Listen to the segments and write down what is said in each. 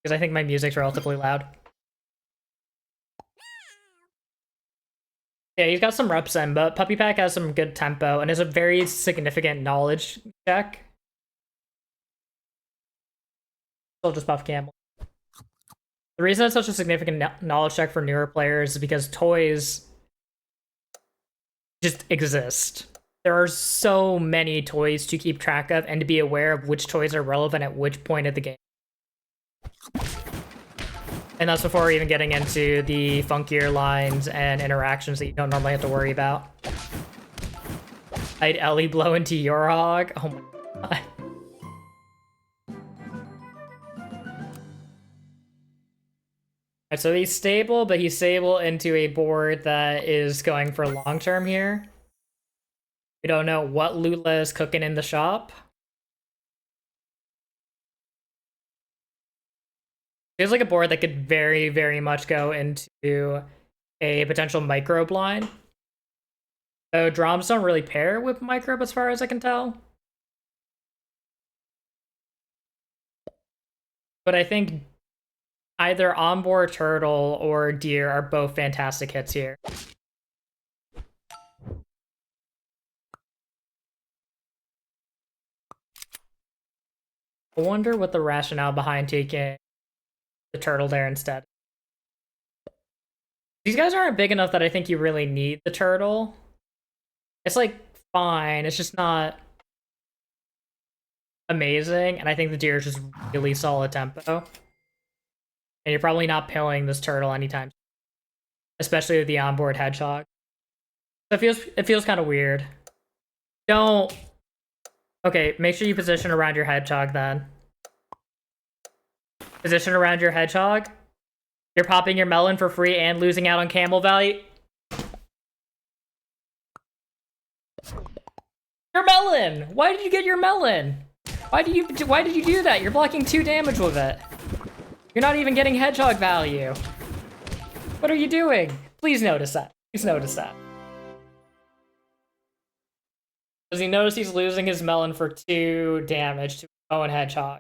because I think my music's relatively loud. Yeah, he's got some reps in, but Puppy Pack has some good tempo and is a very significant knowledge check. Still just buff Camel. The reason it's such a significant knowledge check for newer players is because toys just exist. There are so many toys to keep track of and to be aware of which toys are relevant at which point of the game. And that's before even getting into the funkier lines and interactions that you don't normally have to worry about. I'd Ellie blow into your hog. Oh my god. Alright, so he's stable, but he's stable into a board that is going for long term here. We don't know what Lula is cooking in the shop. Feels like a board that could very, very much go into a potential micro blind. So Droms don't really pair with micro as far as I can tell. But I think either onboard turtle or deer are both fantastic hits here. I wonder what the rationale behind taking the turtle there instead. These guys aren't big enough that I think you really need the turtle. It's like fine, it's just not amazing, and I think the deer is just really solid tempo. And you're probably not pilling this turtle anytime, especially with the onboard hedgehog. So it feels kind of weird. Don't. Okay, make sure you position around your hedgehog then. Position around your hedgehog. You're popping your melon for free and losing out on camel value. Your melon! Why did you get your melon? Why did you do that? You're blocking 2 damage with it. You're not even getting hedgehog value. What are you doing? Please notice that. Please notice that. Does he notice he's losing his melon for 2 damage to his own hedgehog?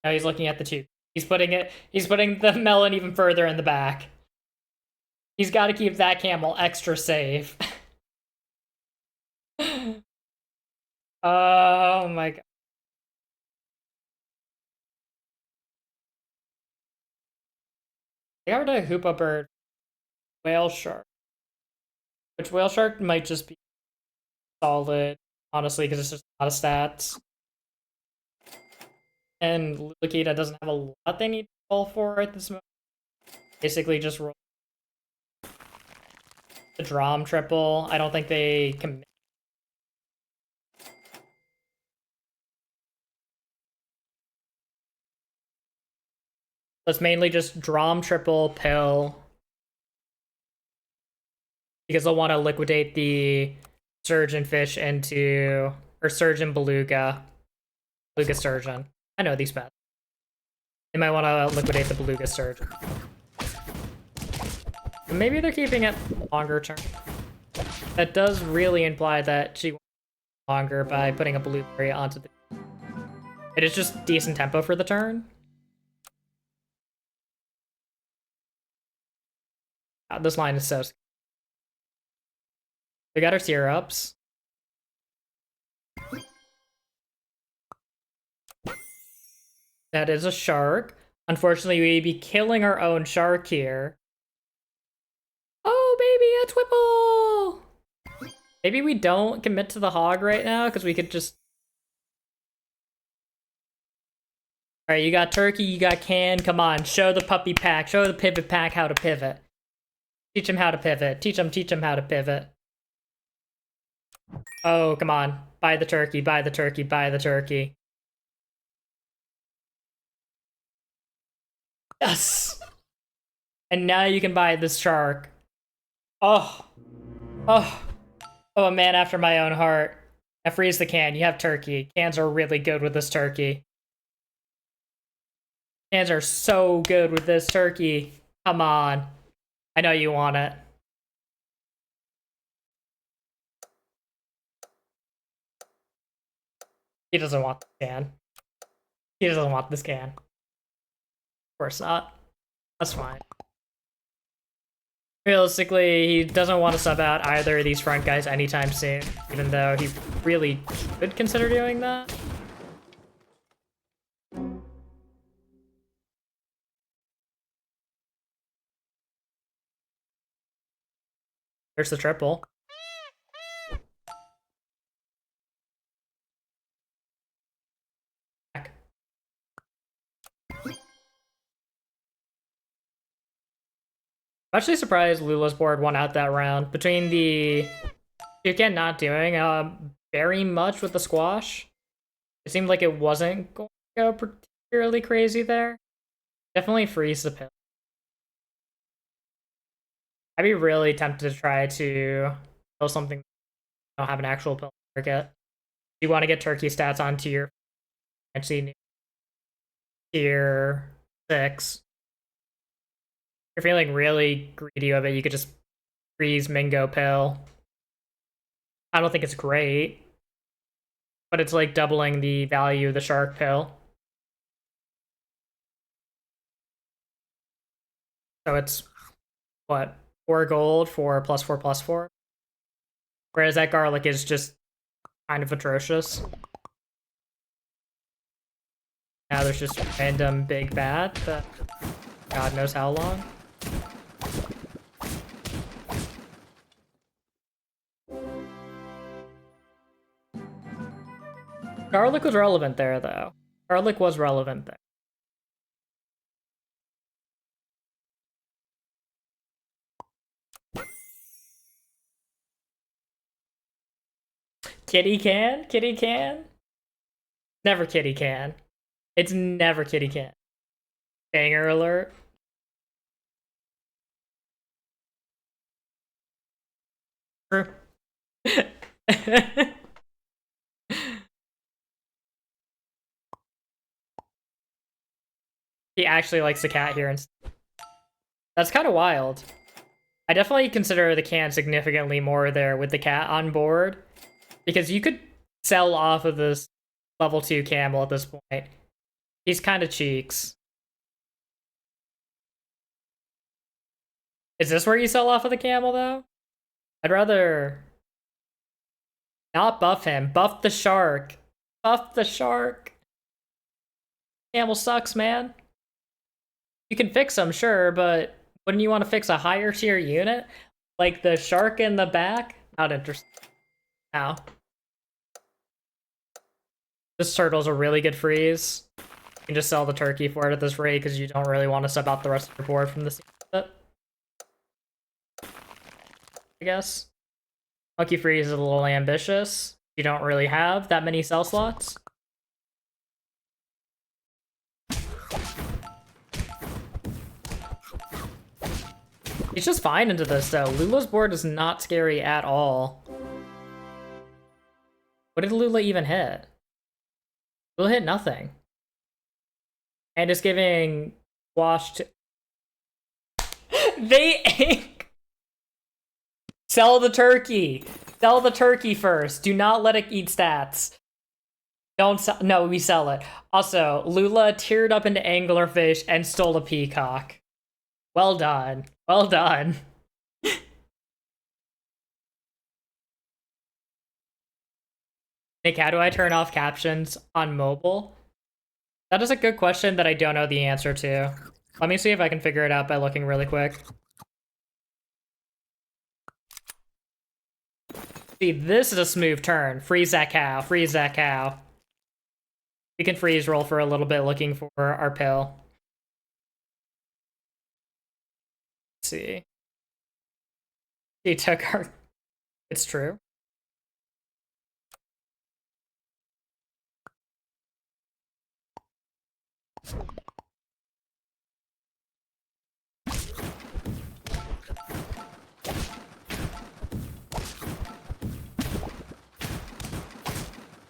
Now he's looking at the 2. He's putting the melon even further in the back. He's got to keep that camel extra safe. Oh my god. They got rid of Hoopa Bird. Whale Shark. Which Whale Shark might just be solid, honestly, because it's just a lot of stats. And Lulakita doesn't have a lot they need to roll for at this moment. Basically just roll the Drom triple. I don't think they commit. Let's mainly just Drom triple pill. Because they'll want to liquidate the Surgeon Fish into... Or Surgeon Beluga. Beluga Surgeon. I know these bets. They might want to liquidate the Beluga Surgeon. Maybe they're keeping it longer term. That does really imply that she wants longer by putting a blueberry onto the... It is just decent tempo for the turn. This line is so... We got our syrups. That is a shark. Unfortunately, we'd be killing our own shark here. Oh, baby, a Twipple! Maybe we don't commit to the hog right now, because we could just... Alright, you got turkey, you got can. Come on, show the puppy pack, show the pivot pack how to pivot. Teach him how to pivot. Teach him how to pivot. Oh, come on. Buy the turkey, buy the turkey, buy the turkey. Yes! And now you can buy this shark. Oh. Oh. Oh, a man after my own heart. Now freeze the can. You have turkey. Cans are really good with this turkey. Cans are so good with this turkey. Come on. I know you want it. He doesn't want this can. He doesn't want this can. course not. That's fine. Realistically, he doesn't want to sub out either of these front guys anytime soon, even though he really could consider doing that. There's the triple. I'm actually surprised Lula's board won out that round. Between the Toucan not doing very much with the squash, it seemed like it wasn't going to go particularly crazy there. Definitely freeze the pill. I'd be really tempted to try to kill something that don't have an actual pill target. You want to get turkey stats onto your fancy tier 6. If you're feeling really greedy of it, you could just freeze Mingo pill. I don't think it's great, but it's like doubling the value of the shark pill. So it's, what, 4 gold for +4/+4? Whereas that garlic is just kind of atrocious. Now there's just random big bad that God knows how long. Garlic was relevant there, though. Garlic was relevant there. Kitty can? Kitty can? Never kitty can. It's never kitty can. Banger alert. True. He actually likes the cat here. That's kind of wild. I definitely consider the can significantly more there with the cat on board, because you could sell off of this level 2 camel at this point. He's kind of cheeks. Is this where you sell off of the camel, though? I'd rather not buff him. Buff the shark. Buff the shark. Camel sucks, man. You can fix him, sure, but wouldn't you want to fix a higher tier unit? Like the shark in the back? Not interested. Now. This turtle's a really good freeze. You can just sell the turkey for it at this rate because you don't really want to sub out the rest of your board from this. I guess. Monkey freeze is a little ambitious. You don't really have that many sell slots. He's just fine into this, though. Lula's board is not scary at all. What did Lula even hit? Lula hit nothing. And is giving squash to... They ink! Sell the turkey! Sell the turkey first. Do not let it eat stats. Don't sell... No, we sell it. Also, Lula tiered up into anglerfish and stole a peacock. Well done. Well done. Nick, how do I turn off captions on mobile? That is a good question that I don't know the answer to. Let me see if I can figure it out by looking really quick. See, this is a smooth turn. Freeze that cow. Freeze that cow. We can freeze roll for a little bit looking for our pill. Let's see. He took our... It's true.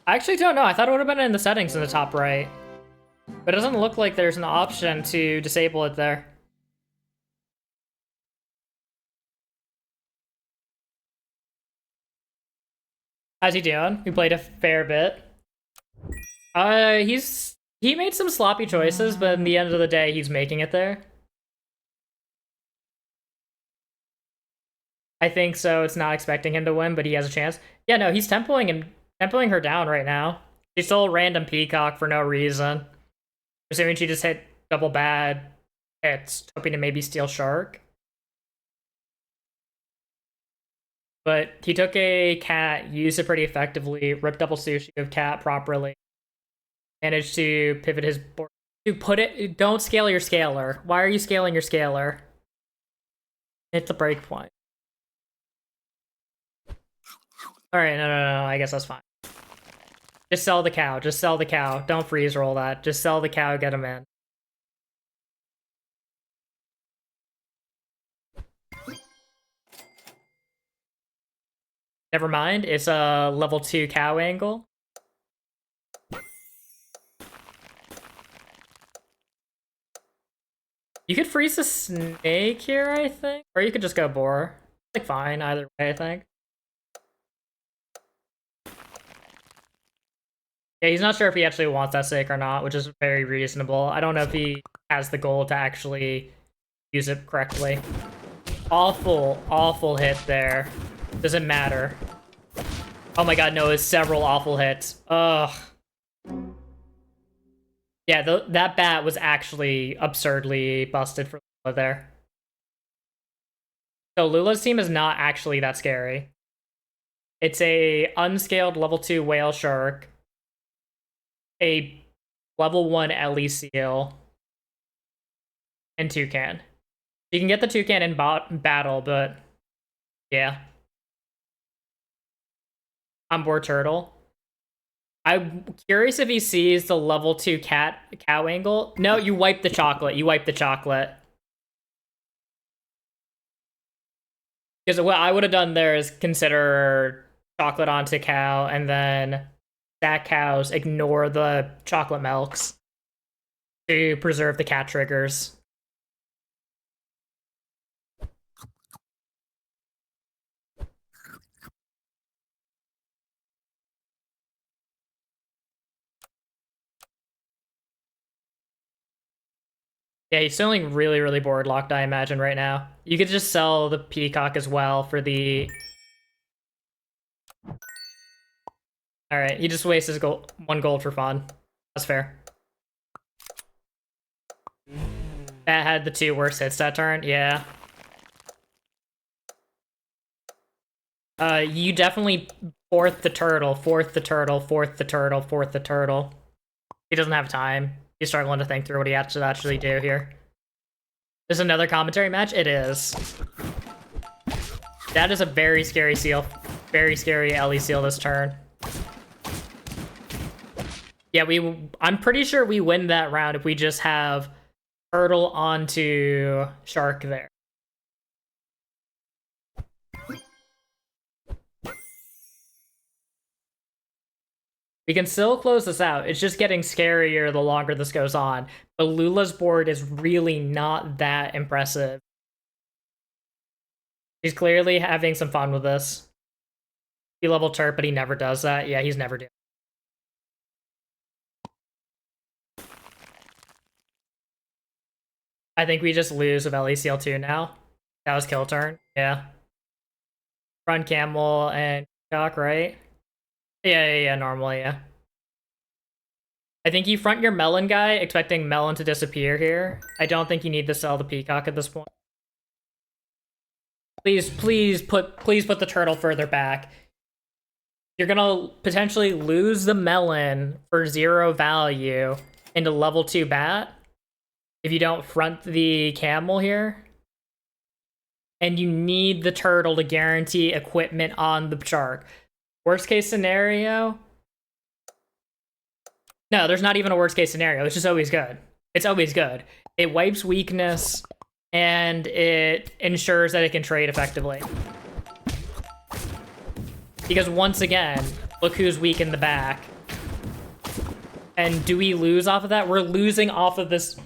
I actually don't know. I thought it would have been in the settings in the top right. But it doesn't look like there's an option to disable it there. How's he doing? We played a fair bit. He's He made some sloppy choices, but in the end of the day, he's making it there. I think so. It's not expecting him to win, but he has a chance. Yeah, no, he's tempoing her down right now. She stole a random peacock for no reason. Assuming she just hit double bad hits, hoping to maybe steal shark. But he took a cat, used it pretty effectively, ripped double sushi of cat properly, managed to pivot his board. To put it, don't scale your scaler. Why are you scaling your scaler? Hit the break point. Alright, no, I guess that's fine. Just sell the cow, just sell the cow. Don't freeze roll that. Just sell the cow, get him in. Never mind, it's a level 2 cow angle. You could freeze the snake here, I think. Or you could just go boar. Like, fine, either way, I think. Yeah, he's not sure if he actually wants that snake or not, which is very reasonable. I don't know if he has the goal to actually use it correctly. Awful hit there. Doesn't matter. Oh my god, no, it's several awful hits. Ugh. Yeah, that bat was actually absurdly busted for Lula there. So Lula's team is not actually that scary. It's a unscaled level 2 whale shark, a level 1 Ellie seal, and toucan. You can get the toucan in battle, but yeah. On board turtle. I'm curious if he sees the level 2 cow angle. No, you wipe the chocolate. You wipe the chocolate. Because what I would have done there is consider chocolate onto cow and then stack cows, ignore the chocolate milks to preserve the cat triggers. Yeah, he's feeling really board locked, I imagine, right now. You could just sell the peacock as well for the... Alright, he just wastes his gold, 1 gold for fun. That's fair. That had the 2 worst hits that turn, yeah. You definitely fourth the turtle. He doesn't have time. He's struggling to think through what he has to actually do here. There's another commentary match? It is. That is a very scary seal. Very scary Ellie seal this turn. Yeah, I'm pretty sure we win that round if we just have turtle onto shark there. We can still close this out. It's just getting scarier the longer this goes on. But Lula's board is really not that impressive. He's clearly having some fun with this. He level turp, but he never does that. Yeah, he's never doing it. I think we just lose with LECL2 now. That was kill turn. Yeah. Front camel and cock, right? Yeah, normally, yeah. I think you front your melon guy, expecting melon to disappear here. I don't think you need to sell the peacock at this point. Please put the turtle further back. You're gonna potentially lose the melon for 0 value into level 2 bat if you don't front the camel here. And you need the turtle to guarantee equipment on the shark. Worst case scenario? No, there's not even a worst case scenario. It's just always good. It's always good. It wipes weakness, and it ensures that it can trade effectively. Because once again, look who's weak in the back. And do we lose off of that? We're losing off of this.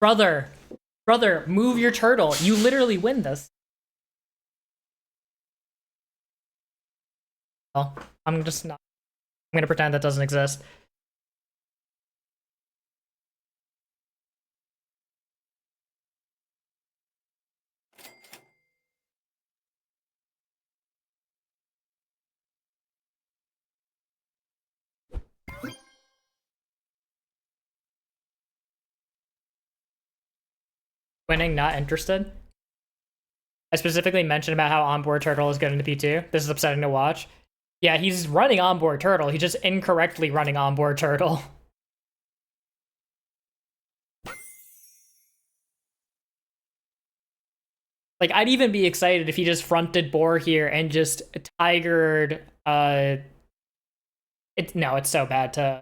Brother, move your turtle. You literally win this. Well, I'm gonna pretend that doesn't exist. Winning, not interested. I specifically mentioned about how onboard turtle is good into P2. This is upsetting to watch. Yeah, he's running onboard turtle. He's just incorrectly running onboard turtle. Like, I'd even be excited if he just fronted boar here and just tigered. It's so bad to.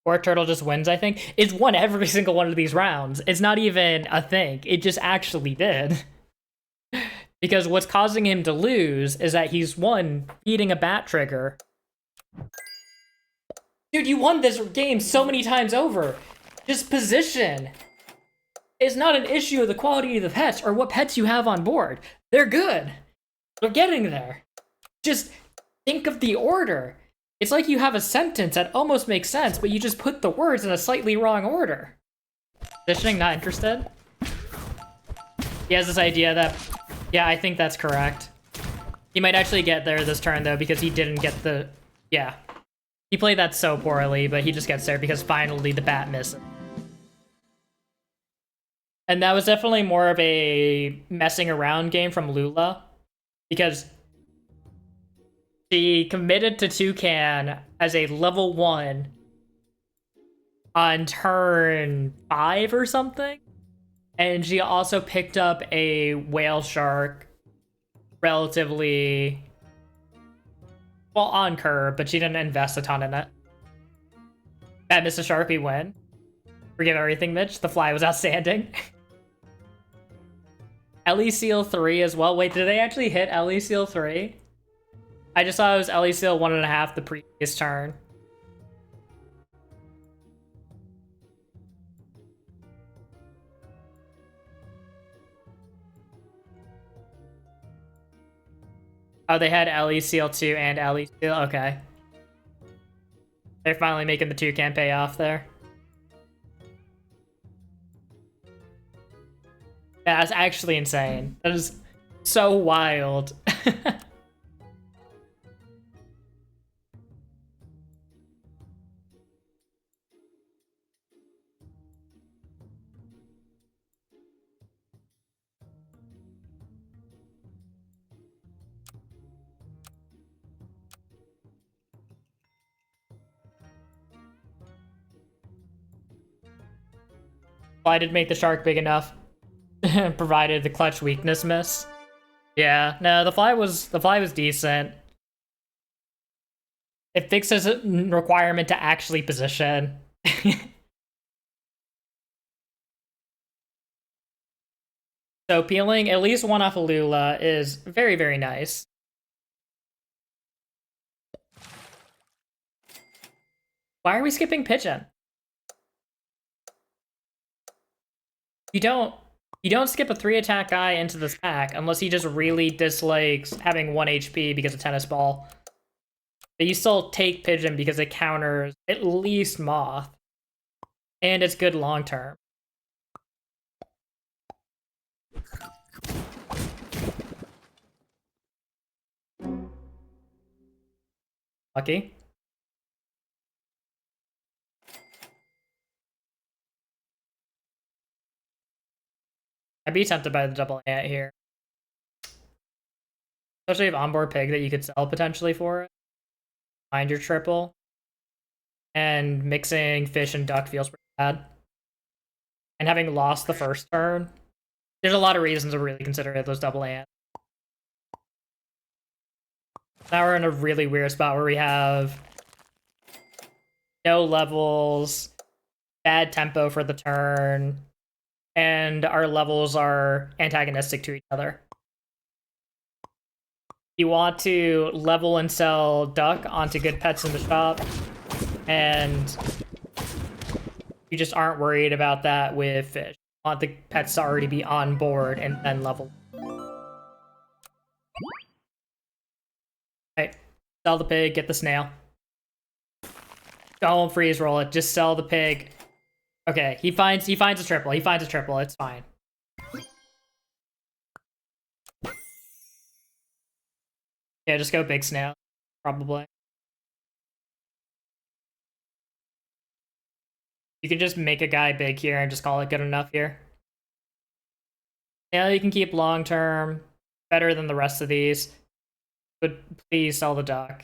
Boar turtle just wins, I think. It's won every single one of these rounds. It's not even a thing. It just actually did. Because what's causing him to lose is that he's, one, feeding a bat trigger. Dude, you won this game so many times over. Just position. It's not an issue of the quality of the pets or what pets you have on board. They're good. They're getting there. Just think of the order. It's like you have a sentence that almost makes sense, but you just put the words in a slightly wrong order. Positioning, not interested? He has this idea that... Yeah, I think that's correct. He might actually get there this turn, though, because he didn't get the... Yeah. He played that so poorly, but he just gets there because finally the bat misses. And that was definitely more of a messing around game from Lula, because she committed to Toucan as a level 1 on turn 5 or something, and she also picked up a whale shark relatively well on curve, but she didn't invest a ton in it. At Mr. Shark, we win. Forgive everything, Mitch. The fly was outstanding. Ellie Seal 3 as well. Wait, did they actually hit Ellie Seal 3? I just saw it was Ellie Seal 1.5 the previous turn. Oh, they had Ellie Seal 2 and Ellie Seal. Okay. They're finally making the Toucan pay off there. Yeah, that's actually insane. That is so wild. Well, I did make the shark big enough. Provided the clutch weakness miss. Yeah, no, the fly was decent. It fixes a requirement to actually position. So peeling at least one off of Lula is very, very nice. Why are we skipping Pigeon? You don't skip a 3-attack guy into this pack unless he just really dislikes having 1 HP because of Tennis Ball. But you still take Pigeon because it counters at least Moth. And it's good long term. Lucky. I'd be tempted by the double ant here. Especially if onboard pig that you could sell potentially for it. Find your triple. And mixing fish and duck feels pretty bad. And having lost the first turn, there's a lot of reasons to really consider those double ants. Now we're in a really weird spot where we have no levels, bad tempo for the turn, and our levels are antagonistic to each other. You want to level and sell duck onto good pets in the shop, and you just aren't worried about that with fish. You want the pets to already be on board and then level. Right, sell the pig, get the snail. Don't freeze roll it, just sell the pig. Okay, he finds a triple. He finds a triple, it's fine. Yeah, just go big snail, probably. You can just make a guy big here and just call it good enough here. Now you can keep long term, better than the rest of these. But please sell the duck.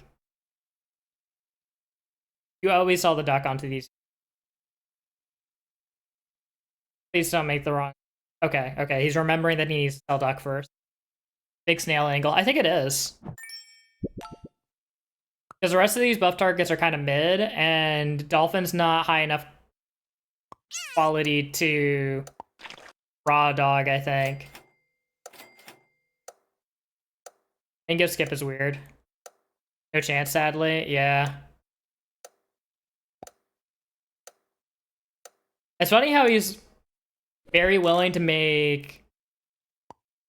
You always sell the duck onto these. Please don't make the wrong. Okay, okay. He's remembering that he needs to sell duck first. Big snail angle. I think it is. Because the rest of these buff targets are kind of mid, and Dolphin's not high enough quality to raw dog, I think. And give skip is weird. No chance, sadly. Yeah. It's funny how he's very willing to make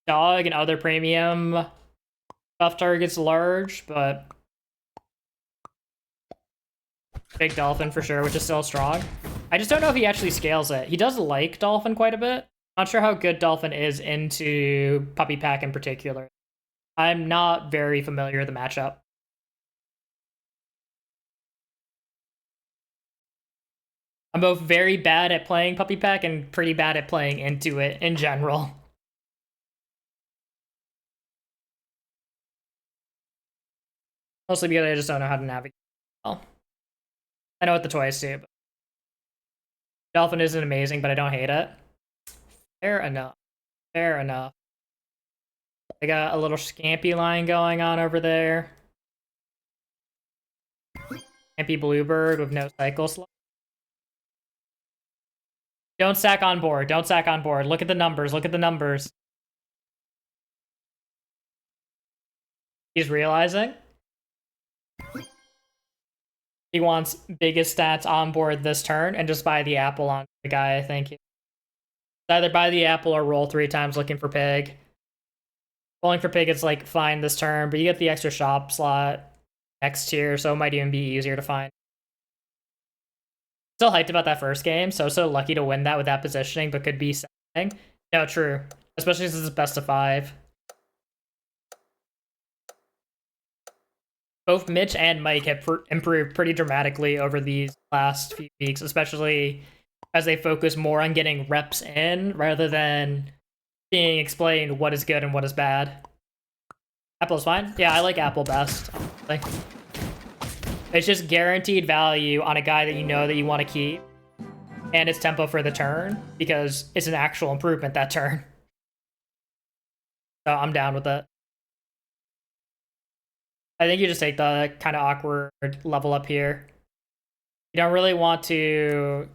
dog and other premium buff targets large, but big dolphin for sure, which is still strong. I just don't know if he actually scales it. He does like dolphin quite a bit. Not sure how good dolphin is into puppy pack in particular. I'm not very familiar with the matchup. I'm both very bad at playing puppy pack and pretty bad at playing into it in general. Mostly because I just don't know how to navigate well. I know what the toys do, but dolphin isn't amazing, but I don't hate it. Fair enough. Fair enough. I got a little scampy line going on over there. Scampy bluebird with no cycle slot. Don't sack on board. Don't sack on board. Look at the numbers. Look at the numbers. He's realizing. He wants biggest stats on board this turn and just buy the apple on the guy, I think. Either buy the apple or roll 3 times looking for pig. Rolling for pig is like fine this turn, but you get the extra shop slot next tier, so it might even be easier to find. Still hyped about that first game, so lucky to win that with that positioning, but could be something. No, true. Especially since it's best of 5. Both Mitch and Mike have improved pretty dramatically over these last few weeks, especially as they focus more on getting reps in rather than being explained what is good and what is bad. Apple's fine? Yeah, I like Apple best. It's just guaranteed value on a guy that you know that you want to keep. And it's tempo for the turn, because it's an actual improvement that turn. So I'm down with it. I think you just take the kind of awkward level up here. You don't really want to...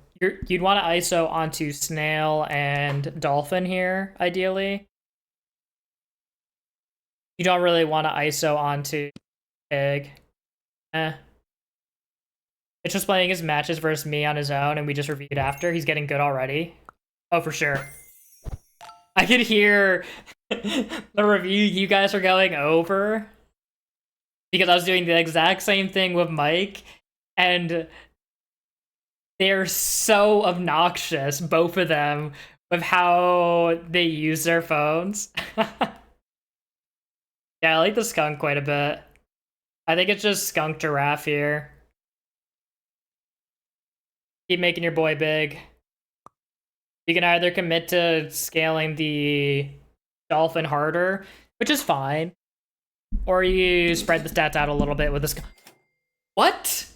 You'd want to ISO onto snail and dolphin here, ideally. You don't really want to ISO onto pig. It's just playing his matches versus me on his own, and we just reviewed after. He's getting good already. Oh, for sure. I could hear the review you guys are going over, because I was doing the exact same thing with Mike, and they're so obnoxious, both of them, with how they use their phones. Yeah, I like the skunk quite a bit. I think it's just skunk giraffe here. Keep making your boy big. You can either commit to scaling the dolphin harder, which is fine, or you spread the stats out a little bit with this. What?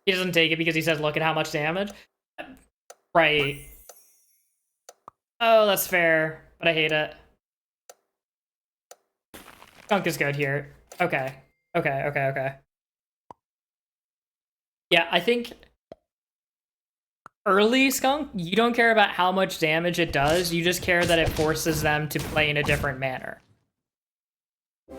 He doesn't take it because he says, look at how much damage. Right. Oh, that's fair, but I hate it. Skunk is good here. Okay. Okay. Yeah, I think early skunk, you don't care about how much damage it does, you just care that it forces them to play in a different manner.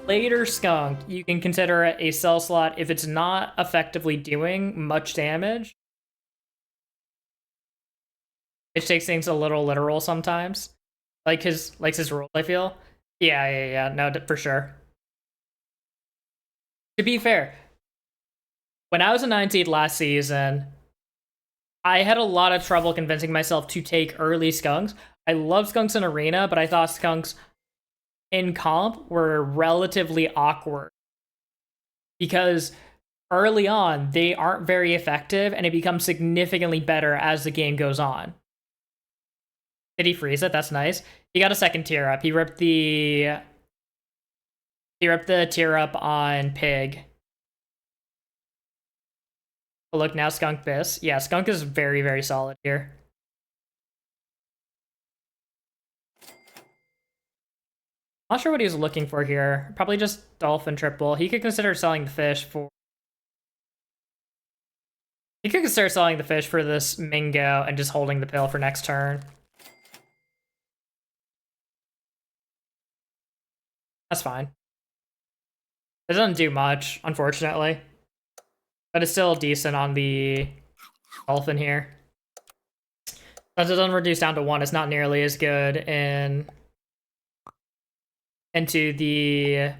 Later skunk, you can consider it a sell slot if it's not effectively doing much damage. It takes things a little literal sometimes. Like his rules, I feel. Yeah, no, for sure. To be fair, when I was a 9 seed last season, I had a lot of trouble convincing myself to take early skunks. I love skunks in arena, but I thought skunks in comp were relatively awkward. because early on they aren't very effective, and it becomes significantly better as the game goes on. Did he freeze it? That's nice. He got a second tier up. He ripped the tier up on Pig. Oh, look, now Skunk Biss. Yeah, Skunk is very, very solid here. Not sure what he was looking for here. Probably just Dolphin triple. He could consider selling the fish for... He could consider selling the fish for this Mingo and just holding the pill for next turn. That's fine. It doesn't do much, unfortunately. But it's still decent on the Dolphin here. But it doesn't reduce down to 1. It's not nearly as good into the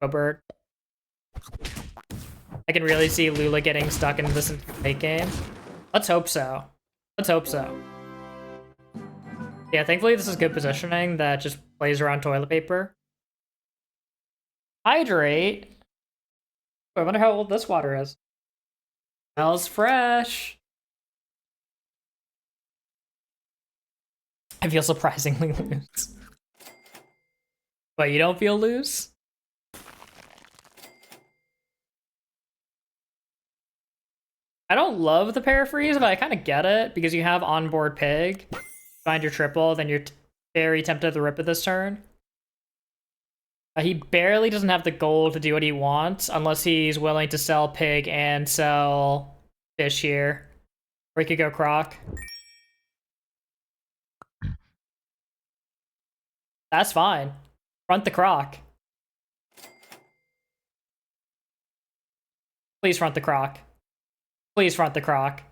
Bird. I can really see Lula getting stuck into this late game. Let's hope so. Let's hope so. Yeah, thankfully this is good positioning that just plays around toilet paper. Hydrate? I wonder how old this water is. Smells fresh. I feel surprisingly loose. But you don't feel loose? I don't love the paraphrase, but I kind of get it because you have onboard Pig. Find your triple, then you're very tempted to rip it this turn. He barely doesn't have the gold to do what he wants unless he's willing to sell Pig and sell fish here. Or he could go Croc. That's fine. Front the Croc. Please front the Croc. Please front the Croc.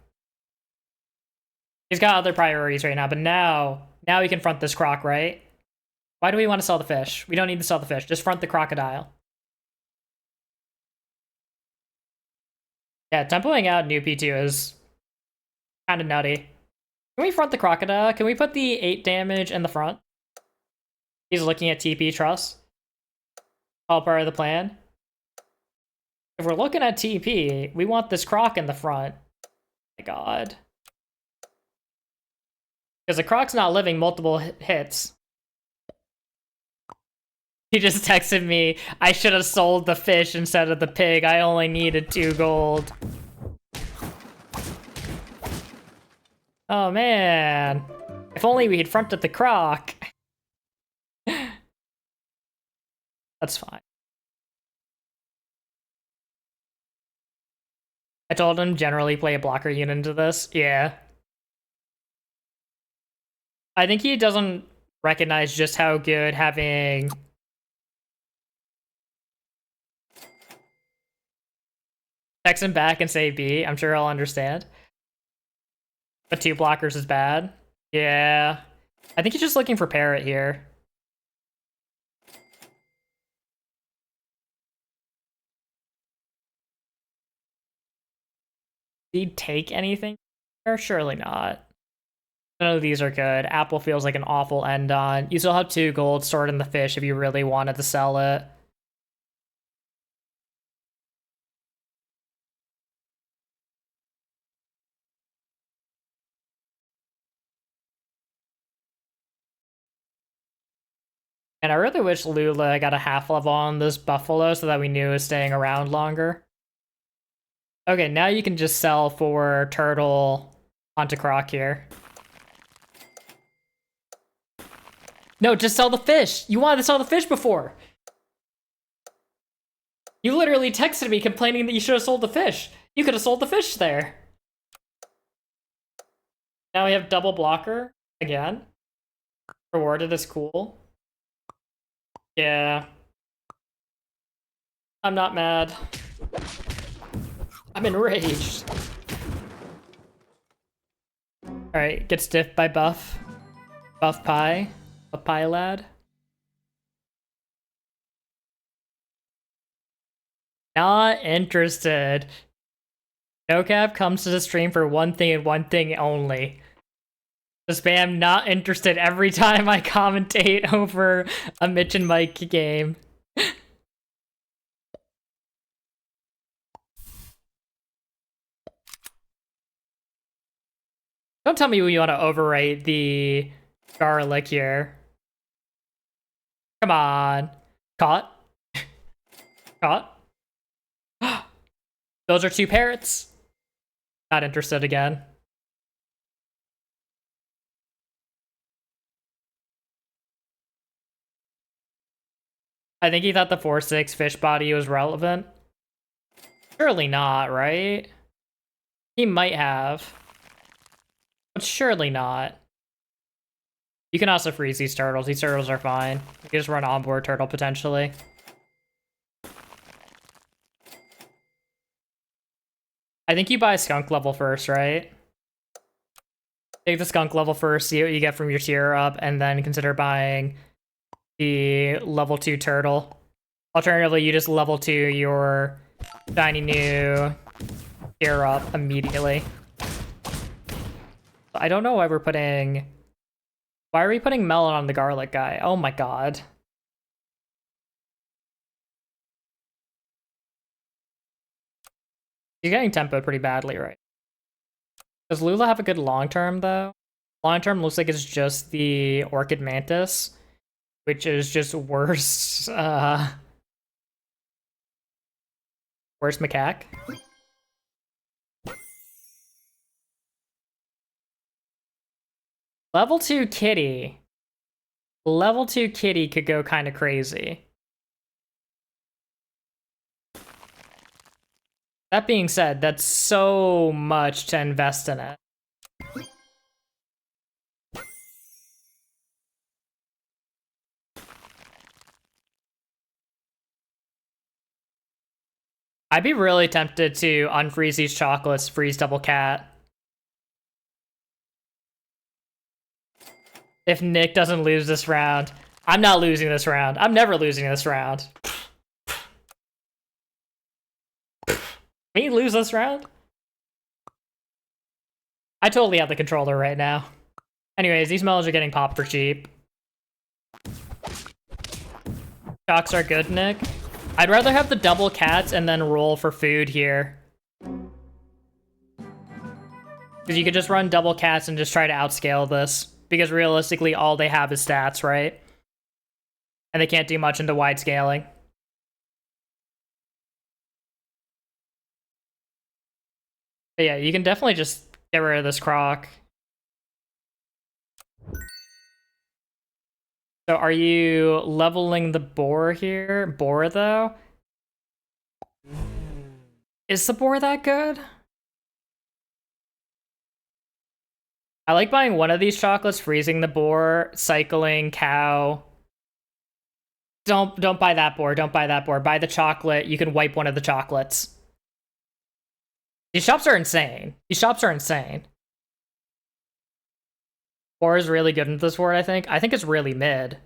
He's got other priorities right now, but now he can front this Croc, right? Why do we want to sell the fish? We don't need to sell the fish. Just front the Crocodile. Yeah, tempoing out new P2 is kind of nutty. Can we front the Crocodile? Can we put the 8 damage in the front? He's looking at TP Truss. All part of the plan. If we're looking at TP, we want this Croc in the front. Oh my god. Because the Croc's not living multiple hits. He just texted me, I should have sold the fish instead of the pig. I only needed 2 gold. Oh man. If only we had fronted the Croc. That's fine. I told him generally play a blocker unit into this. Yeah. I think he doesn't recognize just how good having... Text him back and say B. I'm sure he'll understand. But 2 blockers is bad. Yeah. I think he's just looking for Parrot here. Did he take anything? Surely not. None of these are good. Apple feels like an awful end on. You still have 2 gold stored in the fish if you really wanted to sell it. And I really wish Lula got a half level on this Buffalo so that we knew it was staying around longer. Okay, now you can just sell for Turtle onto Croc here. No, just sell the fish! You wanted to sell the fish before! You literally texted me complaining that you should have sold the fish! You could have sold the fish there! Now we have double blocker again. Rewarded is cool. Yeah. I'm not mad. I'm enraged. Alright, get stiffed by Buff. Buff Pie. A Pie Lad. Not interested. NoCap comes to the stream for one thing and one thing only. The spam not interested every time I commentate over a Mitch and Mike game. Don't tell me you want to overwrite the garlic here. Come on. Caught. Caught. Those are 2 parrots. Not interested again. I think he thought the 4/6 fish body was relevant. Surely not, right? He might have. But surely not. You can also freeze these turtles. These turtles are fine. You can just run onboard turtle potentially. I think you buy skunk level first, right? Take the skunk level first, see what you get from your tier up, and then consider buying the level 2 turtle. Alternatively, you just level 2 your shiny new tier up immediately. I don't know why we're putting... Why are we putting melon on the garlic guy? Oh my god. He's getting tempoed pretty badly, right? Does Lula have a good long term, though? Long term looks like it's just the Orchid Mantis, which is just worse, worse macaque. Level 2 kitty. Level 2 kitty could go kind of crazy. That being said, that's so much to invest in it. I'd be really tempted to unfreeze these chocolates, freeze double cat. If Nick doesn't lose this round. I'm not losing this round. I'm never losing this round. Me lose this round? I totally have the controller right now. Anyways, these melons are getting popped for cheap. Shocks are good, Nick. I'd rather have the double cats and then roll for food here. Because you could just run double cats and just try to outscale this. Because realistically, all they have is stats, right? And they can't do much into wide scaling. But yeah, you can definitely just get rid of this croc. So are you leveling the boar here? Boar, though? Is the boar that good? I like buying one of these chocolates, freezing the boar, cycling, cow. Don't buy that boar. Don't buy that boar. Buy the chocolate. You can wipe one of the chocolates. These shops are insane. These shops are insane. Boar is really good into this board, I think. I think it's really mid.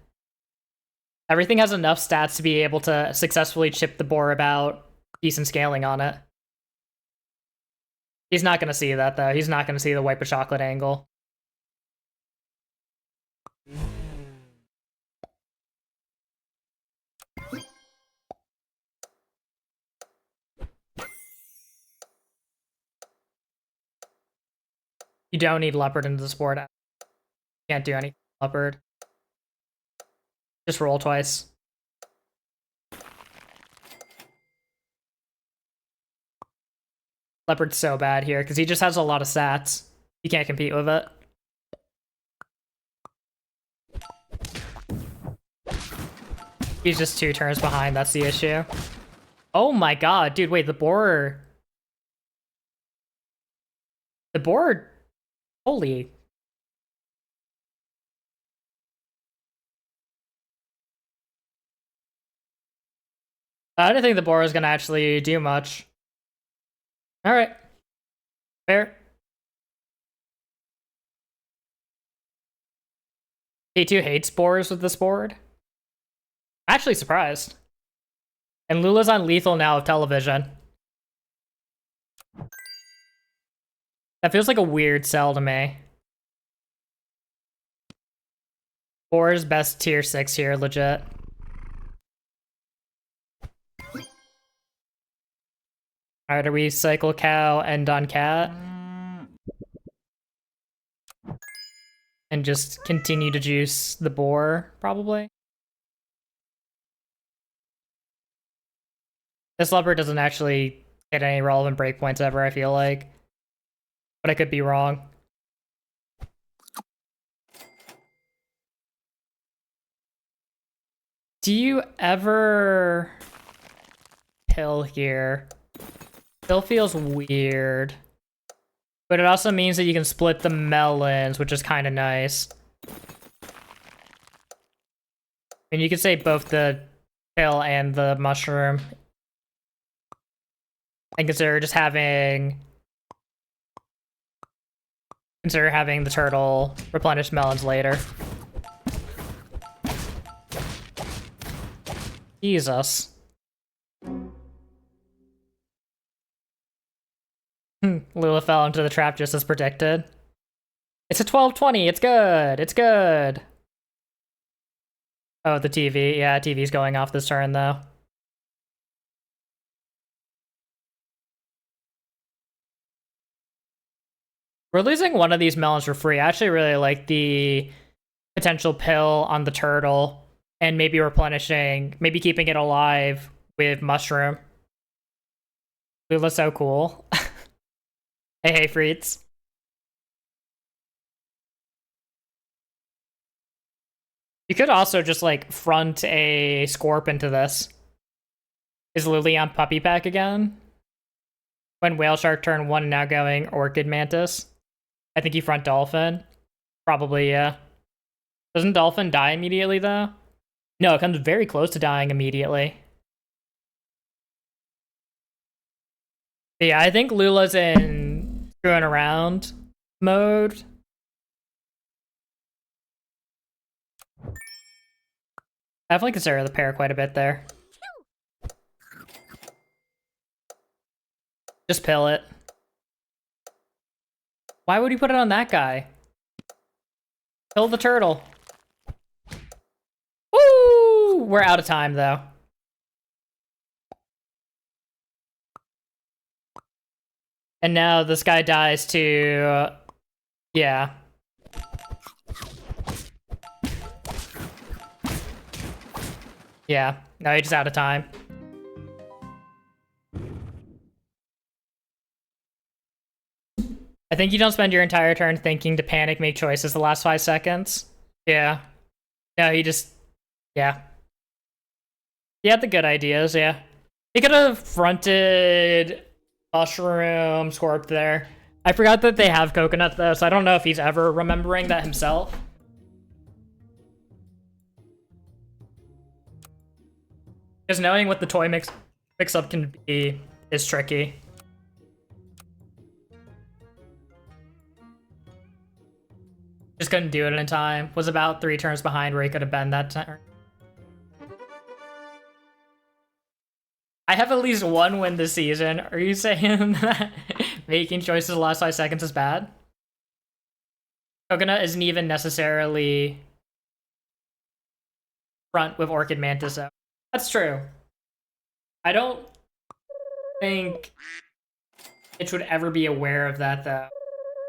Everything has enough stats to be able to successfully chip the boar about decent scaling on it. He's not going to see that, though. He's not going to see the wipe a chocolate angle. You don't need leopard into this board. Can't do anything leopard. Just roll twice. Leopard's so bad here because he just has a lot of stats. You can't compete with it. He's just 2 turns behind, that's the issue. Oh my god, dude, wait, the boar... The boar... Holy... I didn't think the boar was gonna actually do much. Alright. Fair. T2 hates boars with this board. I'm actually surprised. And Lula's on lethal now of television. That feels like a weird sell to me. Boar's best tier 6 here, legit. Alright, are we cycle cow, end on cat? and just continue to juice the boar, probably. This leopard doesn't actually hit any relevant breakpoints ever, I feel like. But I could be wrong. Do you ever pill here? Pill feels weird. But it also means that you can split the melons, which is kind of nice. And you can say both the pill and the mushroom. And consider having the turtle replenish melons later. Jesus. Lula fell into the trap just as predicted. It's a 12-20. It's good. It's good. Oh, the TV. Yeah, TV's going off this turn, though. We're losing one of these melons for free. I actually really like the potential pill on the turtle and maybe replenishing, maybe keeping it alive with mushroom. Lula's so cool. Hey, Freets. You could also just, like, front a Scorp into this. Is Lily on Puppy Pack again? When Whale Shark turn 1 and now going Orchid Mantis? I think you front Dolphin. Probably, yeah. Doesn't Dolphin die immediately, though? No, it comes very close to dying immediately. But yeah, I think Lula's in screwing around mode. I definitely consider the pair quite a bit there. Just pill it. Why would you put it on that guy? Kill the turtle. Woo! We're out of time, though. And now this guy dies to... yeah. Yeah. No, he's just out of time. I think you don't spend your entire turn thinking to panic, make choices the last 5 seconds. Yeah. No, he just... yeah. He had the good ideas, yeah. He could have fronted mushroom, Scorp there. I forgot that they have coconut, though, so I don't know if he's ever remembering that himself. Because knowing what the toy mix-up can be is tricky. Just couldn't do it in time. Was about 3 turns behind where he could have been that turn. I have at least 1 win this season. Are you saying that making choices the last 5 seconds is bad? Coconut isn't even necessarily front with Orchid Mantis, though. That's true. I don't think Mitch would ever be aware of that, though.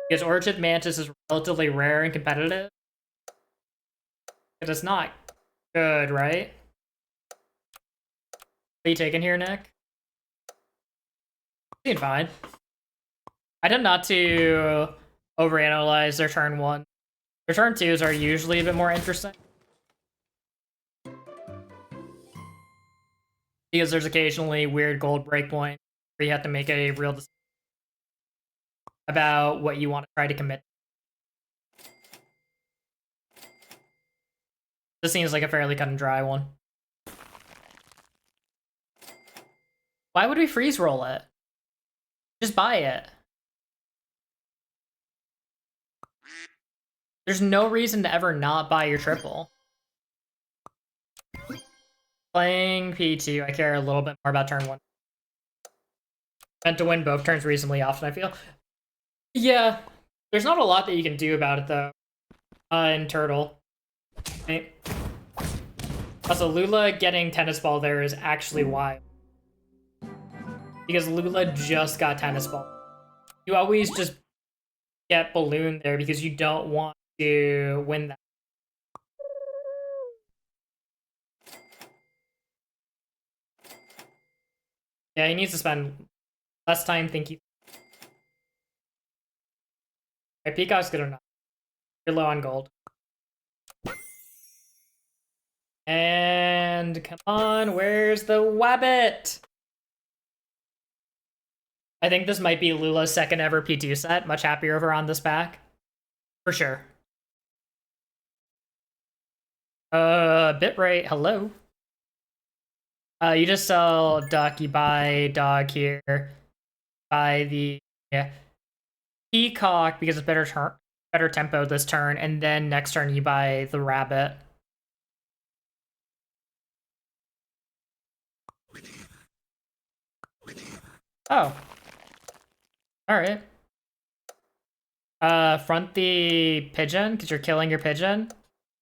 Because Orchid Mantis is relatively rare and competitive. But it's not good, right? What are you taking here, Nick? Seeing fine. I tend not to overanalyze their turn 1. Their turn 2s are usually a bit more interesting. Because there's occasionally weird gold breakpoint where you have to make a real decision about what you want to try to commit. This seems like a fairly cut and dry one. Why would we freeze roll it? Just buy it. There's no reason to ever not buy your triple. Playing P2, I care a little bit more about turn 1. Meant to win both turns reasonably often, I feel. Yeah, there's not a lot that you can do about it, though, in Turtle. Right? Also, Lula getting Tennis Ball there is actually wild. Because Lula just got Tennis Ball. You always just get Balloon there because you don't want to win that. Yeah, he needs to spend less time thinking. Right, Peacock's good enough. You're low on gold. And come on, where's the Wabbit? I think this might be Lula's second ever P2 set. Much happier over on this pack. For sure. Bitrate, hello. You just sell duck, you buy dog here. Buy the peacock because it's better tempo this turn, and then next turn you buy the rabbit. Oh. Alright. Front the pigeon, because you're killing your pigeon.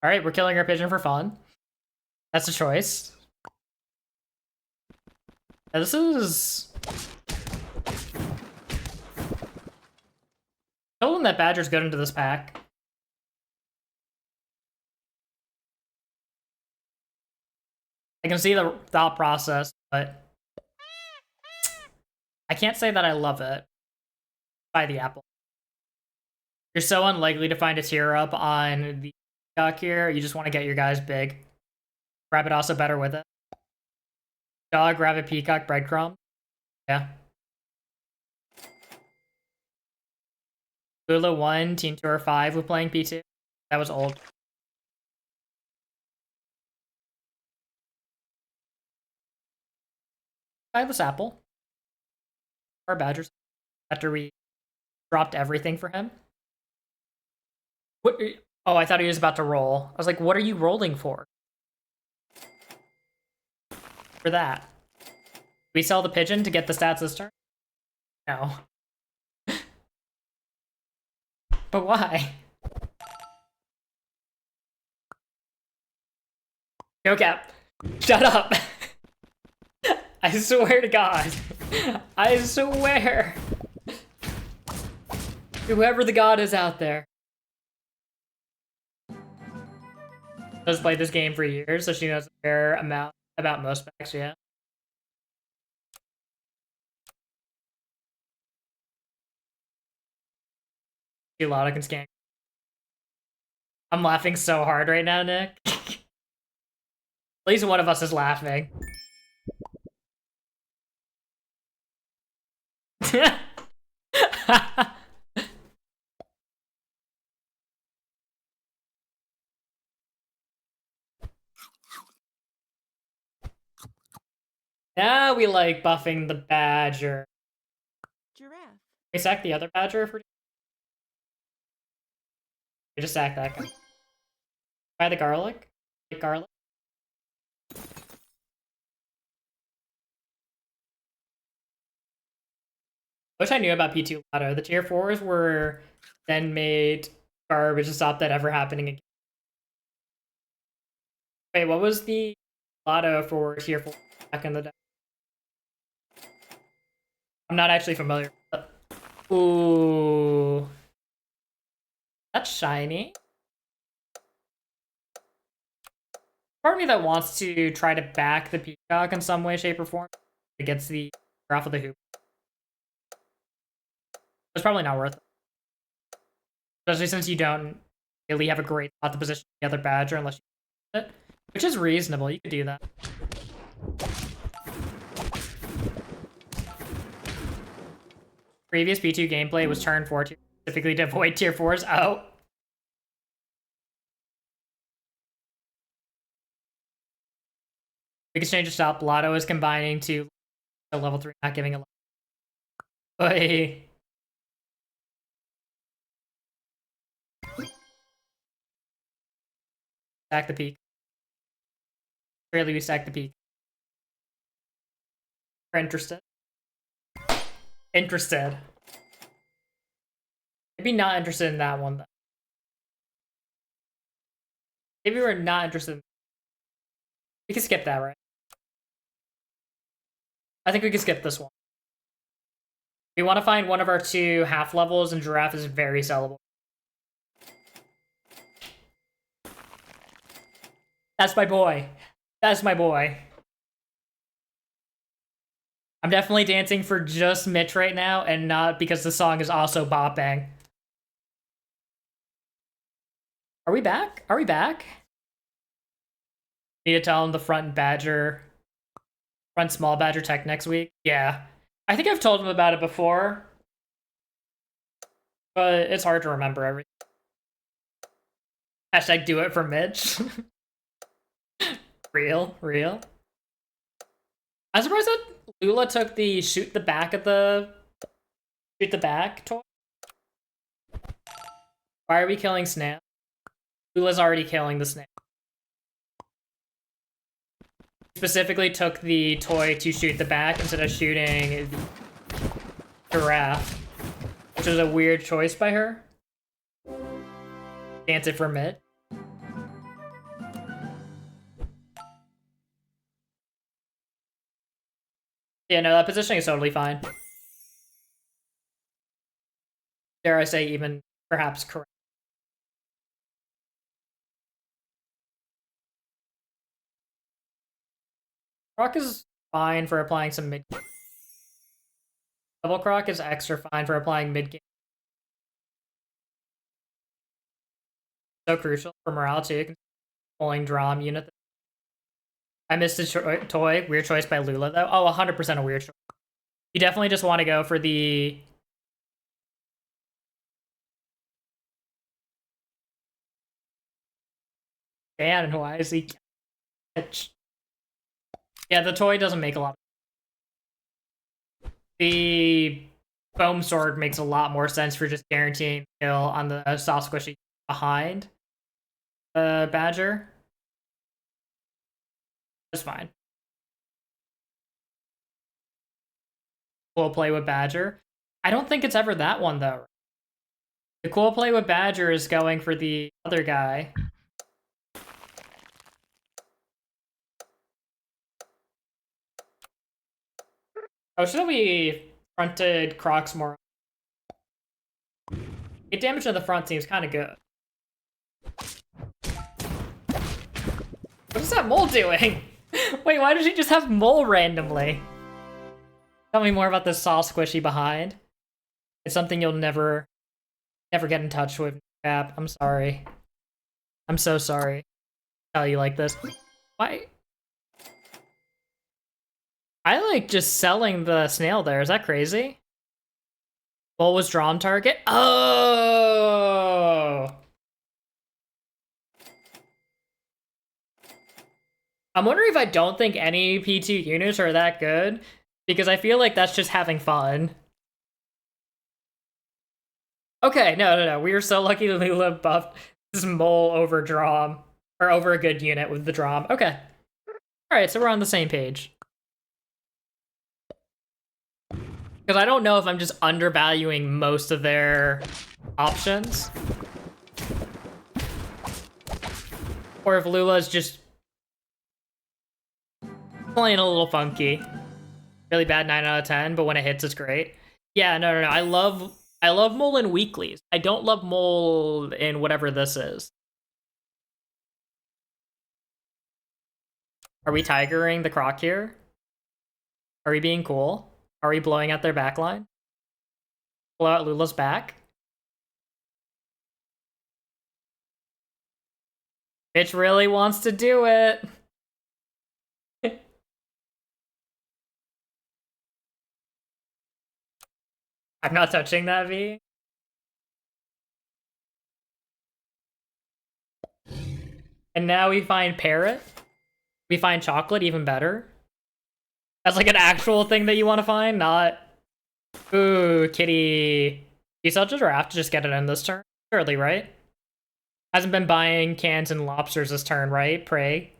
Alright, we're killing our pigeon for fun. That's a choice. Yeah, this is... Told him that Badger's good into this pack. I can see the thought process, but... I can't say that I love it. Buy the apple. You're so unlikely to find a tier up on the peacock here. You just want to get your guys big. Rabbit also better with it. Dog, rabbit, peacock, breadcrumb. Yeah. Lula 1, Team Tour 5 with playing P2. That was old. Buy this apple. Our Badgers. After we dropped everything for him. What? Oh, I thought he was about to roll. I was like, what are you rolling for? For that. We sell the pigeon to get the stats this turn? No. But why? No cap. Shut up. I swear to God. I swear. Whoever the god is out there. Has played this game for years, so she knows a fair amount about most packs, yeah. Lulakita can scan. I'm laughing so hard right now, Nick. At least one of us is laughing. Now we like buffing the badger. Giraffe. We sack the other badger for. We just sack that guy. Buy the garlic. Get garlic. Wish I knew about P2 Lotto. The tier 4s were then made garbage to stop that ever happening again. Wait, what was the Lotto for tier 4 back in the day? I'm not actually familiar with it. Ooh. That's shiny. Part of me that wants to try to back the peacock in some way, shape, or form. It gets the off of the hoop. It's probably not worth it. Especially since you don't really have a great spot to position the other badger unless you it. Which is reasonable, you could do that. Previous P2 gameplay was turn 4 specifically to avoid tier 4s. Oh. Big exchange of stop. Lotto is combining to level 3, not giving a lot. Oy. Stack the peak. Rarely we stack the peak. We're interested. Interested. Maybe not interested in that one, though. Maybe we're not interested in... We can skip that, right? I think we can skip this one. We want to find one of our 2 half levels, and Giraffe is very sellable. That's my boy. That's my boy. I'm definitely dancing for just Mitch right now, and not because the song is also bopping. Are we back? Are we back? Need to tell him the front small badger tech next week. Yeah. I think I've told him about it before, but it's hard to remember everything. Hashtag do it for Mitch. Real. I'm surprised that Lula took the shoot the back toy. Why are we killing Snail? Lula's already killing the Snail. Specifically took the toy to shoot the back instead of shooting the giraffe, which was a weird choice by her. Dance it for Mitch. Yeah, no, that positioning is totally fine. Dare I say, even perhaps correct. Croc is fine for applying some mid. Double Croc is extra fine for applying mid game. So crucial for morale too. Pulling Drum unit. I missed a toy. Weird choice by Lula though. Oh, 100% a weird choice. You definitely just want to go for the. Man, why is he? Yeah, the toy doesn't make a lot. The foam sword makes a lot more sense for just guaranteeing kill on the soft squishy behind the badger. That's fine. Cool play with badger. I don't think it's ever that one though. The cool play with badger is going for the other guy. Oh, should we fronted Crocs more? Get damage to the front seems kind of good. What is that mole doing? Wait, why did she just have mole randomly? Tell me more about this soft squishy behind. It's something you'll never get in touch with, Cap. I'm sorry. I'm so sorry. Tell you like this. Why? I like just selling the snail there. Is that crazy? What was drawn target? Oh! I'm wondering if I don't think any P2 units are that good, because I feel like that's just having fun. Okay, no. We were so lucky that Lula buffed this mole over Drom, or over a good unit with the Drom. Okay. Alright, so we're on the same page. Because I don't know if I'm just undervaluing most of their options. Or if Lula's just playing a little funky. Really bad 9 out of 10, but when it hits, it's great. Yeah, no. I love Mole in weeklies. I don't love Mole in whatever this is. Are we tigering the Croc here? Are we being cool? Are we blowing out their backline? Blow out Lula's back? Mitch really wants to do it. I'm not touching that V. And now we find Parrot. We find Chocolate, even better. That's like an actual thing that you want to find, not... Ooh, kitty. You sell Giraffe to just get it in this turn? Surely, right? Hasn't been buying cans and lobsters this turn, right? Pray.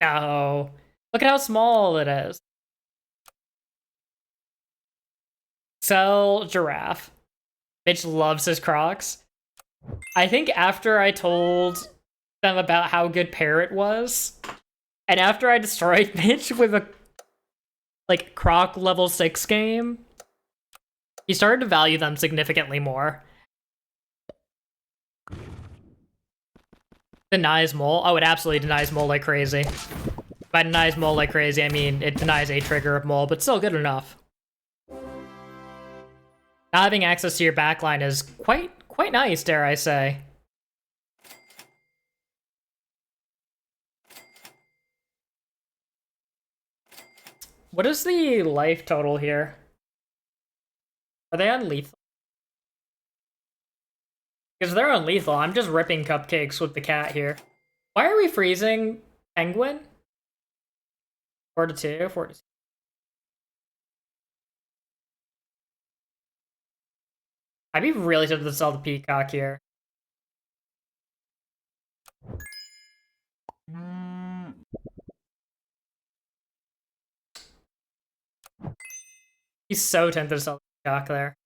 No. Look at how small it is. Sell Giraffe. Mitch loves his Crocs. I think after I told them about how good Parrot was, and after I destroyed Mitch with a like Croc level 6 game, he started to value them significantly more. Denies mole? Oh, it absolutely denies mole like crazy. By denies mole like crazy, I mean it denies a trigger of mole, but still good enough. Not having access to your backline is quite nice, dare I say. What is the life total here? Are they unlethal? Because they're unlethal, I'm just ripping cupcakes with the cat here. Why are we freezing Penguin? 4-2, 4-2. I'd be really tempted to sell the Peacock here. He's so tempted to sell the Peacock there.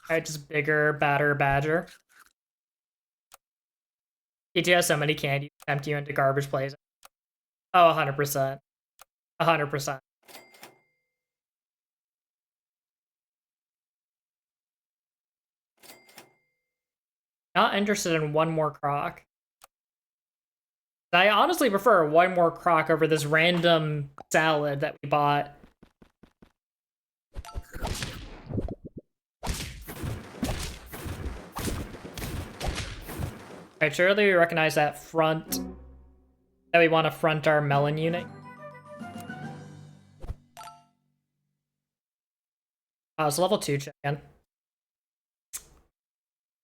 Alright, just bigger, badder, badger. TT has so many candies to tempt you into garbage plays. Oh, 100%. 100%. Not interested in one more croc. I honestly prefer one more croc over this random salad that we bought. Alright, surely we recognize that front. That we want to front our melon unit. Oh, it's level 2 chicken. How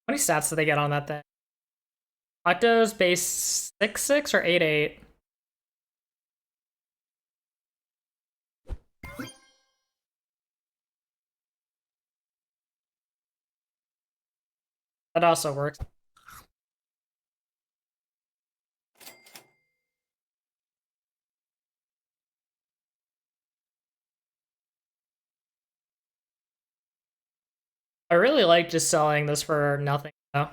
many stats do they get on that thing? Octo's base 6-6 or 8-8? That also works. I really like just selling this for nothing though.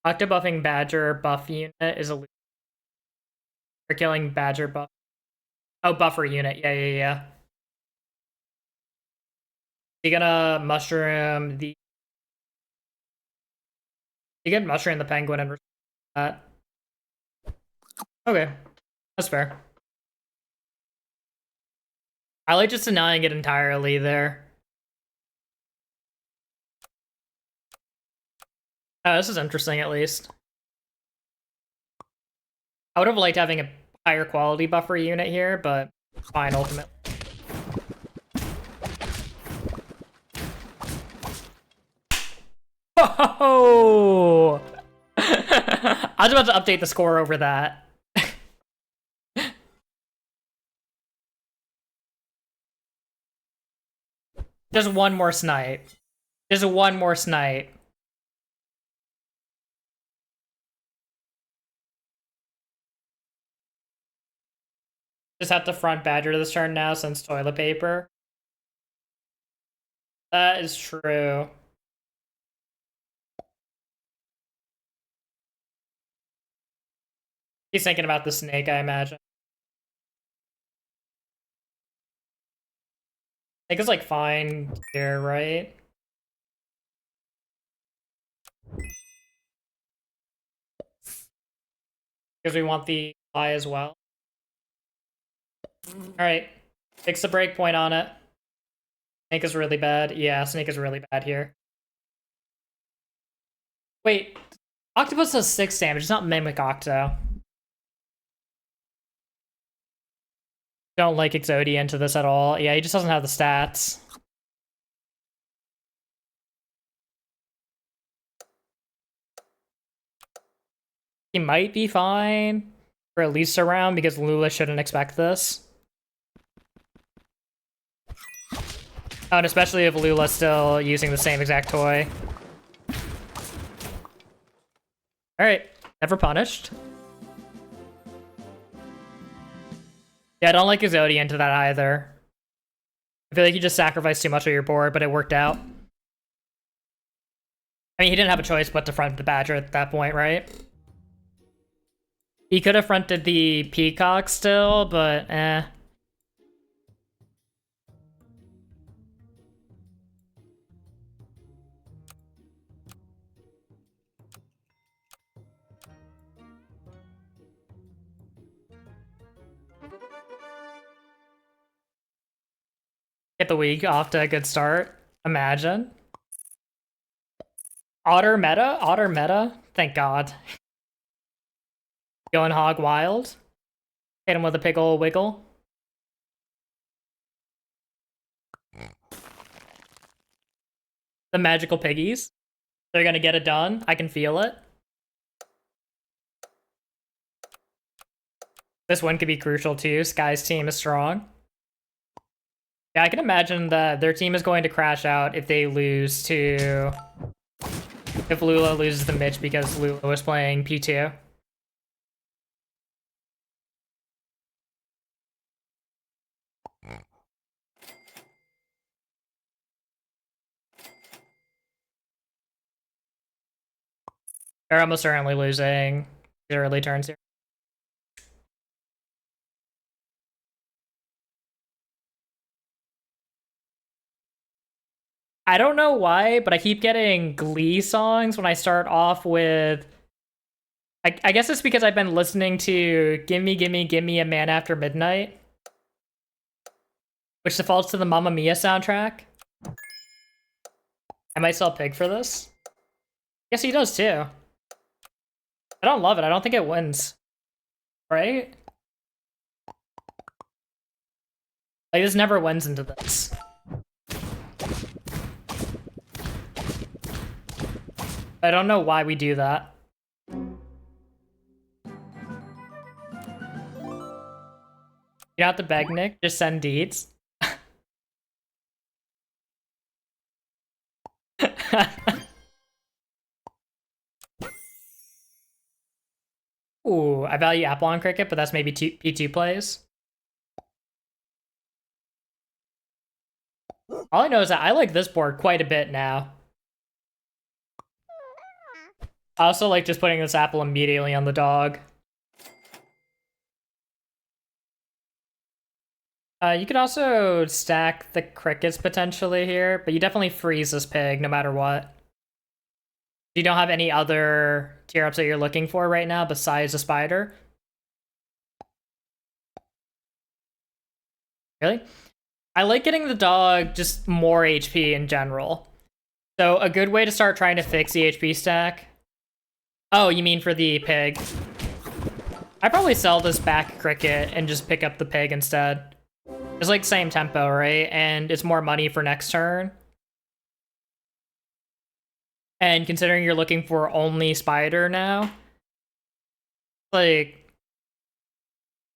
Octobuffing Badger buff unit is a loot. Or killing Badger buff. Oh, buffer unit. Yeah. You gonna mushroom the. You can mushroom the penguin and that. Okay, that's fair. I like just denying it entirely there. Oh, this is interesting at least. I would have liked having a higher quality buffer unit here, but fine ultimately. Oh! I was about to update the score over that. Just one more snipe. Just one more snipe. Just have to front Badger this turn now since toilet paper. That is true. He's thinking about the snake, I imagine. Snake is like fine here, right? Because we want the eye as well. Alright. Fix the breakpoint on it. Snake is really bad. Yeah, Snake is really bad here. Wait. Octopus does 6 damage. It's not Mimic Octo. Don't like Exodia into this at all. Yeah, he just doesn't have the stats. He might be fine for at least a round because Lula shouldn't expect this. Oh, and especially if Lula's still using the same exact toy. Alright, never punished. Yeah, I don't like Exodia into that either. I feel like you just sacrificed too much of your board, but it worked out. I mean, he didn't have a choice but to front the Badger at that point, right? He could have fronted the Peacock still, but eh. the week off to a good start. Imagine. Otter meta? Otter meta? Thank God. Going hog wild. Hit him with a pickle wiggle. The magical piggies. They're gonna get it done. I can feel it. This one could be crucial too. Sky's team is strong. Yeah, I can imagine that their team is going to crash out if they lose to... If Lula loses to Mitch because Lula was playing P2. They're almost certainly losing the early turns here. I don't know why, but I keep getting Glee songs when I start off with... I guess it's because I've been listening to Gimme Gimme Gimme a Man After Midnight, which defaults to the Mamma Mia soundtrack. I might sell Pig for this. Yes, he does too. I don't love it. I don't think it wins. Right? Like, this never wins into this. I don't know why we do that. You don't have to beg, Nick. Just send deeds. Ooh, I value Apple on Cricket, but that's maybe P2 plays. All I know is that I like this board quite a bit now. I also like just putting this apple immediately on the dog. You could also stack the crickets potentially here, but you definitely freeze this pig no matter what. You don't have any other tier ups that you're looking for right now besides a spider? Really? I like getting the dog just more HP in general. So a good way to start trying to fix the HP stack... Oh, you mean for the pig? I'd probably sell this back cricket and just pick up the pig instead. It's like same tempo, right? And it's more money for next turn. And considering you're looking for only spider now, like,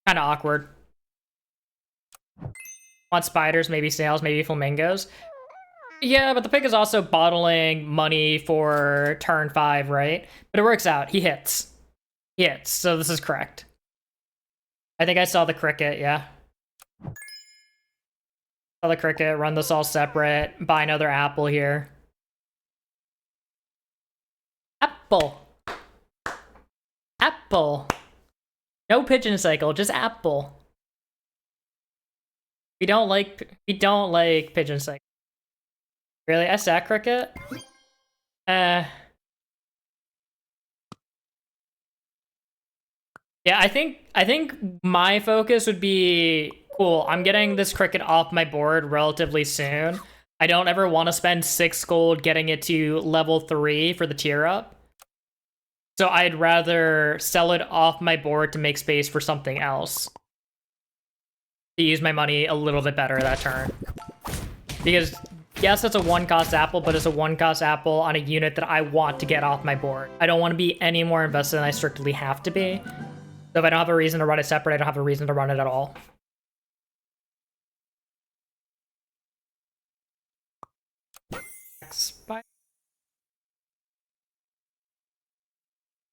kind of awkward. Want spiders, maybe snails, maybe flamingos. Yeah, but the pig is also bottling money for turn 5, right? But it works out. He hits. He hits, so this is correct. I think I saw the cricket, yeah. Saw the cricket, run this all separate, buy another apple here. Apple. Apple. No pigeon cycle, just apple. We don't like pigeon cycle. Really? I stack cricket? Yeah, I think my focus would be, cool, I'm getting this cricket off my board relatively soon. I don't ever want to spend 6 gold getting it to level 3 for the tier up. So I'd rather sell it off my board to make space for something else. To use my money a little bit better that turn. Because, yes, it's a 1-cost apple, but it's a 1-cost apple on a unit that I want to get off my board. I don't want to be any more invested than I strictly have to be. So if I don't have a reason to run it separate, I don't have a reason to run it at all.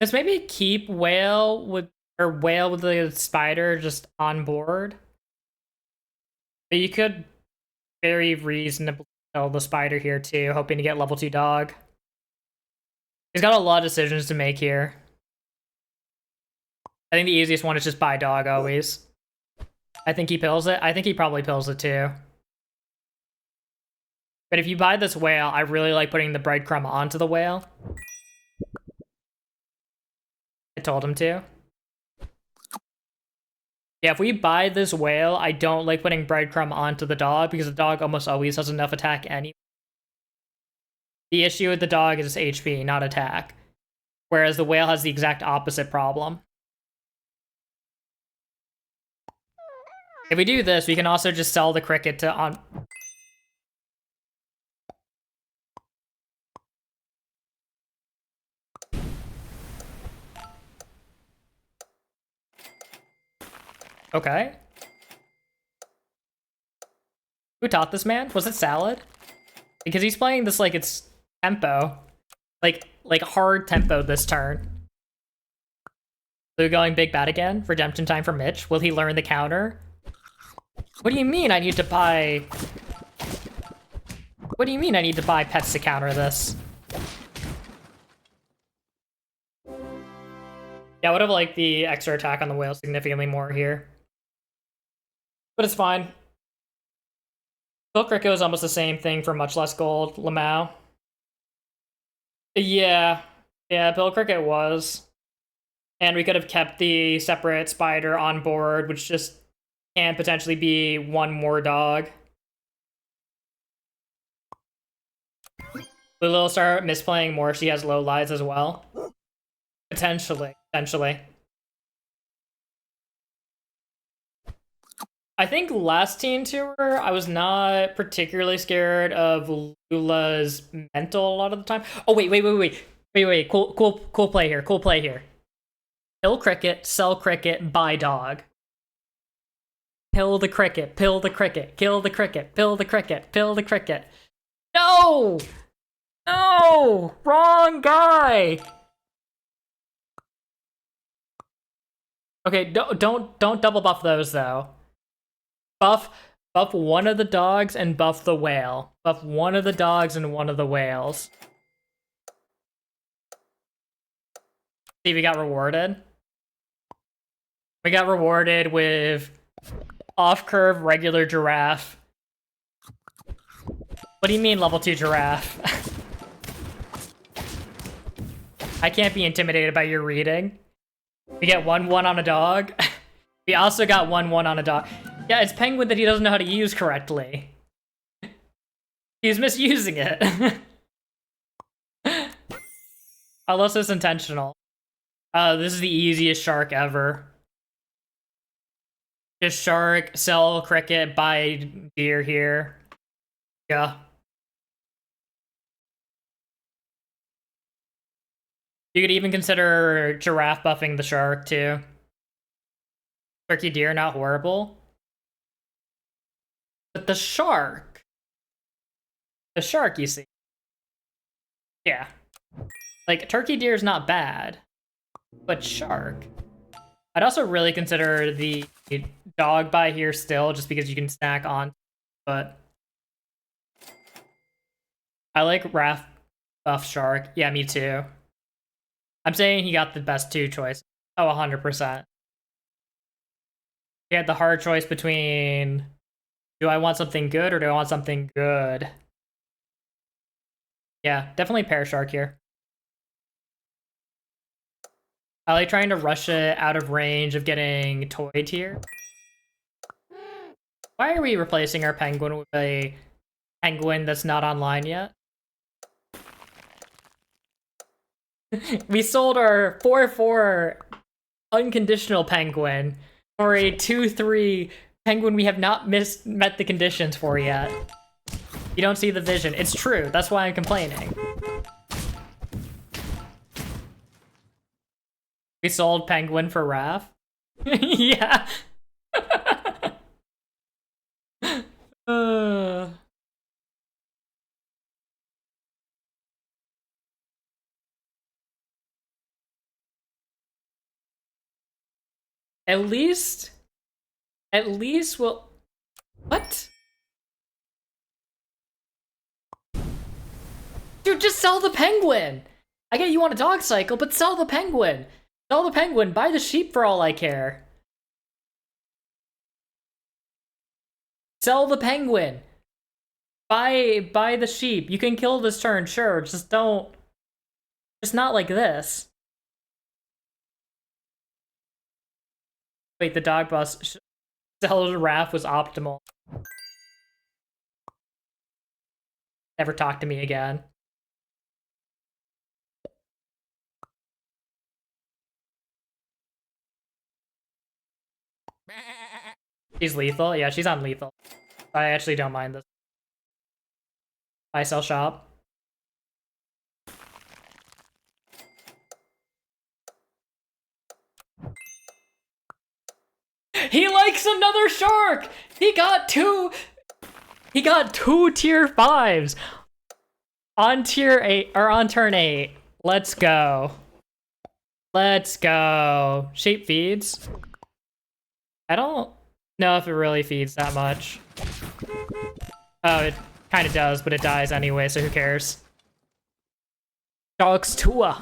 Let's maybe keep whale with the spider just on board. But you could very reasonably sell the spider here too, hoping to get level 2 dog. He's got a lot of decisions to make here. I think the easiest one is just buy dog always. I think he pills it. I think he probably pills it too. But if you buy this whale, I really like putting the breadcrumb onto the whale. I told him to. Yeah, if we buy this whale, I don't like putting breadcrumb onto the dog because the dog almost always has enough attack anyway. The issue with the dog is HP, not attack. Whereas the whale has the exact opposite problem. If we do this, we can also just sell the cricket to on. Okay. Who taught this man? Was it Salad? Because he's playing this like it's tempo. Like hard tempo this turn. So going big bad again? Redemption time for Mitch. Will he learn the counter? What do you mean I need to buy... What do you mean I need to buy pets to counter this? Yeah, I would have liked the extra attack on the whale significantly more here. But it's fine. Bill Cricket was almost the same thing for much less gold. Lamau. Yeah. Yeah, Bill Cricket was. And we could have kept the separate spider on board, which just can potentially be one more dog. Lulu will start misplaying more if she has low lives as well. Potentially. I think last Teen Tour, I was not particularly scared of Lula's mental a lot of the time. Oh, wait. Cool play here. Kill cricket, sell cricket, buy dog. Pill the cricket, kill the cricket, pill the cricket. No! No! Wrong guy! Okay, don't double buff those though. Buff one of the dogs and buff the whale. Buff one of the dogs and one of the whales. See, we got rewarded. We got rewarded with off-curve regular giraffe. What do you mean level 2 giraffe? I can't be intimidated by your reading. We get 1-1 on a dog. We also got 1-1 on a dog. Yeah, it's Penguin that he doesn't know how to use correctly. He's misusing it. Unless it's intentional. This is the easiest shark ever. Just shark, sell cricket, buy deer here. Yeah. You could even consider giraffe buffing the shark too. Turkey deer, not horrible. But the shark, you see. Yeah. Like, turkey deer is not bad, but shark. I'd also really consider the dog buy here still, just because you can stack on, but I like Raph buff shark. Yeah, me too. I'm saying he got the best two choices. Oh, 100%. He had the hard choice between, do I want something good or do I want something good? Yeah, definitely pair shark here. I like trying to rush it out of range of getting toyed here. Why are we replacing our penguin with a penguin that's not online yet? We sold our 4-4 unconditional penguin for a 2-3 penguin we have not met the conditions for yet. You don't see the vision. It's true. That's why I'm complaining. We sold penguin for Raph. Yeah. At least we'll... What? Dude, just sell the penguin! I get you want a dog cycle, but sell the penguin! Sell the penguin, buy the sheep for all I care. Sell the penguin! Buy the sheep. You can kill this turn, sure, just don't... Just not like this. Wait, the dog bus. Zelda Wrath was optimal. Never talk to me again. She's lethal? Yeah, she's on lethal. I actually don't mind this. Buy, sell, shop. He likes another shark! He got two tier 5s on tier 8 or on turn 8. Let's go. Let's go. Shape feeds. I don't know if it really feeds that much. Oh, it kind of does, but it dies anyway, so who cares? Dogs Tua.